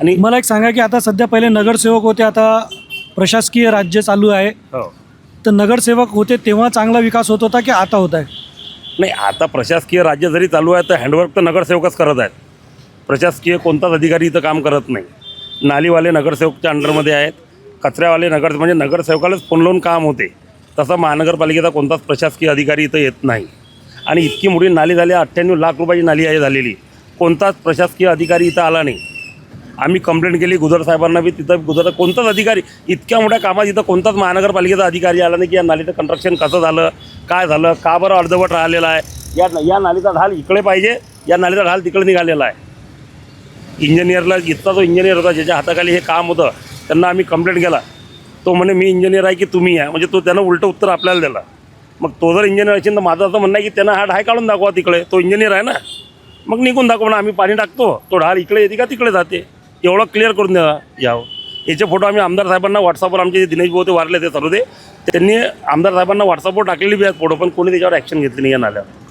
आणि मला एक सांगा की आता सध्या पहिले नगरसेवक होते, आता प्रशासकीय राज्य चालू आहे, हो तर नगरसेवक होते तेव्हा चांगला विकास होत होता की आता होत आहे? नाही, आता प्रशासकीय राज्य जरी चालू आहे तर हँडवर्क तर नगरसेवकच करत आहेत. प्रशासकीय कोणताच अधिकारी इथं काम करत नाही. नालीवाले नगरसेवकच्या अंडरमध्ये आहेत, कचऱ्यावाले म्हणजे नगरसेवकालाच फोन लावून काम होते. तसं महानगरपालिकेचा कोणताच प्रशासकीय अधिकारी इथं येत नाही. आणि इतकी मोठी नाली झाली, 98 लाख रुपयाची नाली आहे झालेली, कोणताच प्रशासकीय अधिकारी इथं आला नाही. आम्ही कंप्लेंट केली गुजर साहेबांना बी, तिथं गुजर कोणताच अधिकारी इतक्या मोठ्या कामात इथं कोणताच महानगरपालिकेचा अधिकारी आला नाही की या नालीचं कंस्ट्रक्शन कसं झालं, काय झालं, का बरं अर्धवट राहिलेलं आहे. या नालीचा ढाल इकडे पाहिजे, या नालीचा ढाल तिकडे निघालेला आहे. इंजिनियरला इथला जो इंजिनियर होता ज्याच्या हाताखाली हे काम होतं त्यांना आम्ही कंप्लेंट केला. तो म्हणे मी इंजिनियर आहे की तुम्ही आहे, म्हणजे तो त्यानं उलटं उत्तर आपल्याला दिलं. मग तो जर इंजिनियर असेल तर माझं असं म्हणणं आहे की त्यांना हा ढाय काढून दाखवा तिकडे, तो इंजिनियर आहे ना, मग निघून दाखवा ना, आम्ही पाणी टाकतो, तो ढाल इकडे येते का तिकडे जाते, एवढं क्लिअर करून द्या यावं. याचे फोटो आम्ही आमदार साहेबांना व्हॉट्सअपवर, आमचे जे दिनेश भाऊ ते वारले ते सर्व, त्यांनी आमदार साहेबांना व्हॉट्सअपवर टाकलेली बी आहेत फोटो, पण कोणी त्याच्यावर ॲक्शन घेतली नाही या नाल्यावर.